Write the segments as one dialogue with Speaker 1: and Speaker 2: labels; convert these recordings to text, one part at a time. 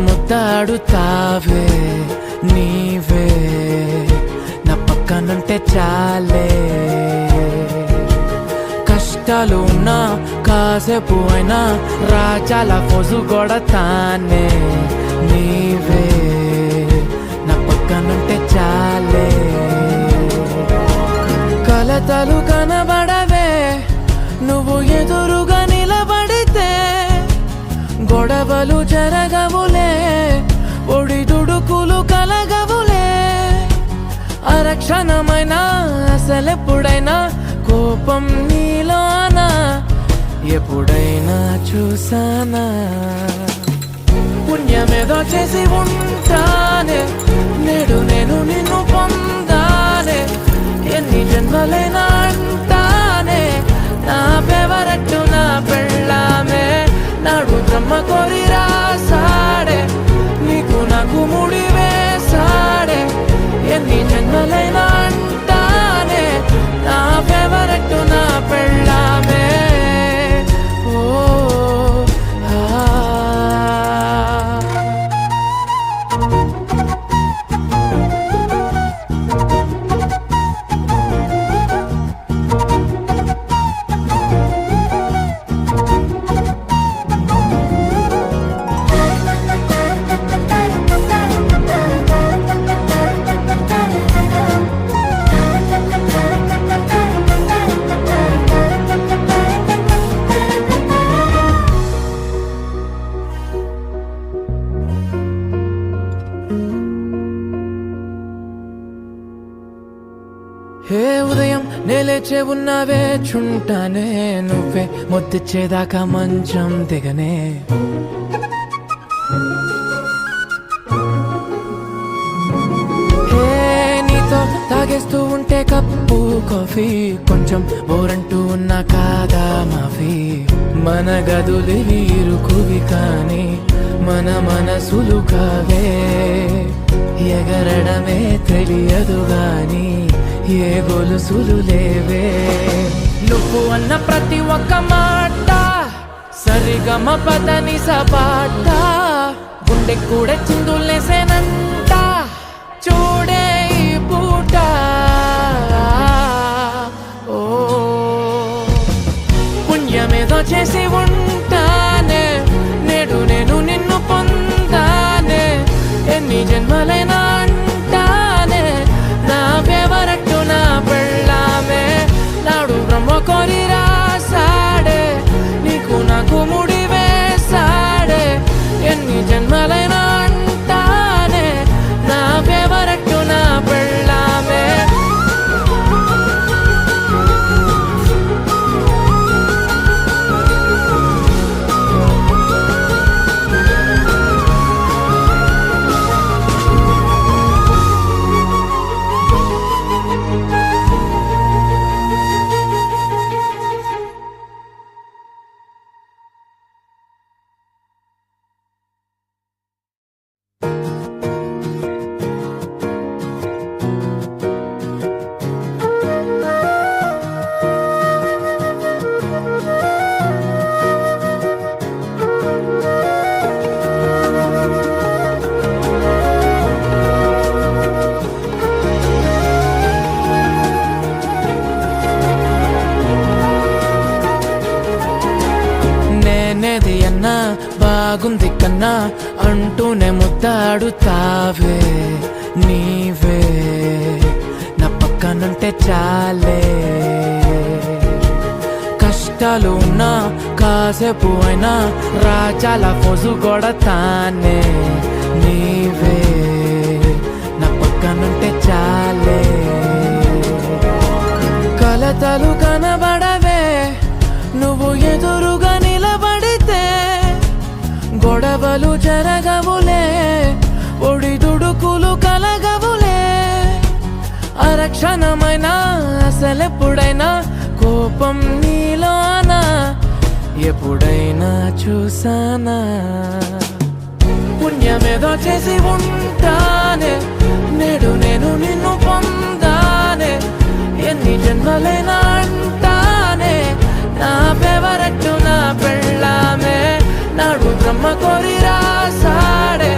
Speaker 1: ముద్దాడుతావే నీవే నా పక్కనుంటే చాలే కష్టాలు ఉన్నా కాసేపు అయినా రాజాల ఫోజు కొడతానే నీవే నా పక్కనుంటే చాలే కలతలు కనబడవే నువ్వు ఎదురుగా నిలబడితే గొడవలు జరగవులే ఒడిదుడుకులు కలగవులే అరక్షణమైనా అసలెప్పుడైనా కోపం నీలోనా ఎప్పుడైనా చూసానా పుణ్యమేదో చేసి ఉంటానే నేడు నేను నిన్ను పొందానే ఎన్ని జన్మలైనా అంటానే నా ఫేవరెట్ నా పెళ్ళామే నాడు బ్రహ్మ కోరి రాసాడే నీకు నాకు ముడి వేసాడే ఎన్ని జన్మలైనా అంటానే నా ఫేవరెట్ నా పెళ్ళామే ఓ హే ఉదయం నేలేచే ఉన్నావే చుంటానే నువ్వే ముద్దిచ్చేదాకా మంచం దిగనే హే నీతో తాగేస్తూ ఉంటే కప్పు కాఫీ కొంచెం బోరంటూ ఉన్నా కాదా మాఫీ మన గదులివి ఇరుకువి కానీ మన మనసులు కావే ఎగరడమే తెలియదు గాని ఏ గొలుసులు లేవే నువ్వు అన్న ప్రతి ఒక్క మాట సరిగమ పదని సపాట గుండె కూడా చిందులేసేనంట చూడే ఈ పూట ఓ పుణ్యమేదో చేసి ఉంటానే నేడు నేను నిన్ను పొందానే ఎన్ని జన్మలైనా అంటానే నా ఫేవరెట్ నా పెళ్ళామే నాడు బ్రహ్మ కోరి రాసాడే నీకు నాకు ముడి వేసాడే ఎన్ని జన్మలైనా అంటానే నా ఫేవరెట్ నా పెళ్ళామే బాగుంది కన్నా అంటూనే ముద్దాడుతావే నీవే నా పక్కనుంటే చాలే కష్టాలు ఉన్నా కాసేపు అయినా రాజాల ఫోజు కొడతానే నీవే నా పక్కనుంటే చాలే కలతలు కనబడవే నువ్వు ఎదురుగా నిలబడితే గొడవలు జరగవులే ఒడిదుడుకులు కలగవులే అరక్షణమైనా అసలెప్పుడైనా కోపం నీలోనా ఎప్పుడైనా చూసానా పుణ్యమేదో చేసి ఉంటానే నేడు నేను నిన్ను పొందానే ఎన్ని జన్మలైనా అంటానే నా ఫేవరెట్ నా పెళ్ళామే నాడు బ్రహ్మ కోరి రాసాడే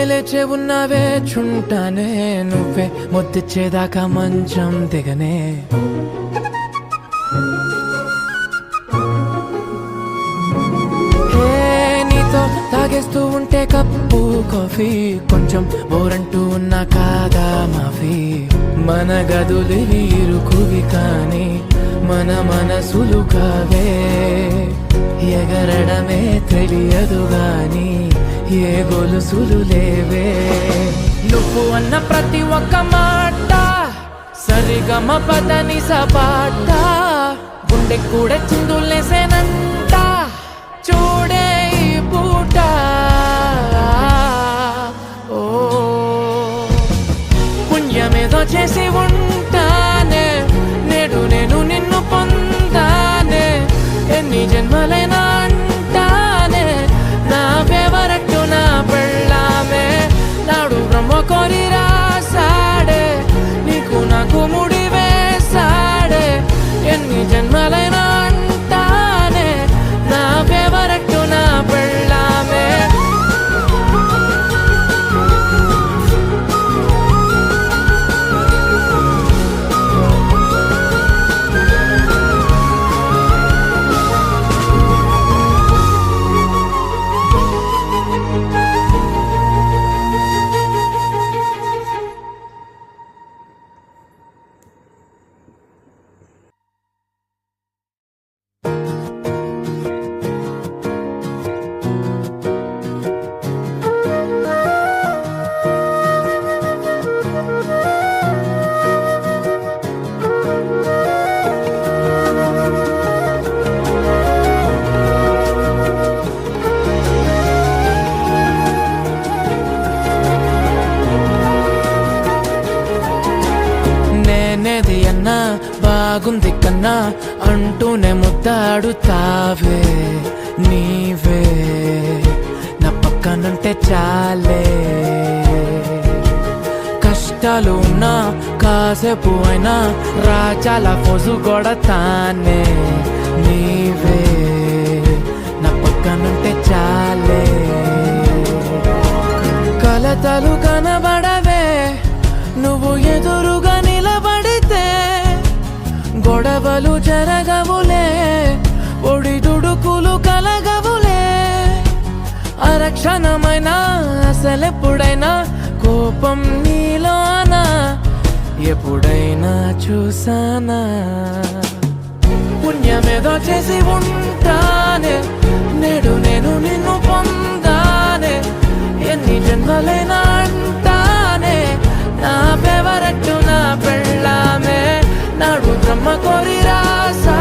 Speaker 1: లేచే ఉన్నావే చుంటానే నువ్వే ముద్దిచ్చేదాకా మంచం దిగనే నీతో తాగేస్తూ ఉంటే కప్పు కాఫీ కొంచెం బోరంటూ ఉన్నా కాదా మాఫీ మన గదులివి ఇరుకువి కానీ మన మనసులు కావే ఎగరడమే తెలియదు గాని ఏ గొలుసులు లేవే నువ్వు అన్న ప్రతి ఒక్క మాట సరిగమ పదని సపాట గుండె కూడా చిందులేసేనంట చూడే ఈ పూట ఓ పుణ్యమేదో చేసి ఉంటానే నేడు నేను నిన్ను పొందానే ఎన్ని జన్మలైనా అంటానే నా ఫేవరెట్టు నా పెళ్ళామే నాడు బ్రహ్మ కోరి రాసాడే నీకు నాకు ముడి వేసాడే ఎన్ని జన్మలైనా అంటానే నా ఫేవరెట్టు నా పెళ్ళామే బాగుంది కన్నా అంటూనే ముద్దాడుతావే నీవే నా పక్కనుంటే చాలే కష్టాలు ఉన్నా కాసేపు అయినా రాజాల ఫోజు కొడతానే నీవే నా పక్కనుంటే చాలే కలతలు కనబడవే నువ్వు ఎదురుగా నిలబడితే గొడవలు జరగవులే ఒడి దుడుకులు కలగవులే అరక్షణమైనా అసలెప్పుడైనా కోపం నీలోనా ఎప్పుడైనా చూసానా పుణ్యమేదో చేసి ఉంటానే నేడు నేను నిన్ను పొందానే ఎన్ని జన్మలైనా అంటానే నా ఫేవరెట్టు నా పెళ్ళామే నాడు బ్రహ్మ కోరి రాసా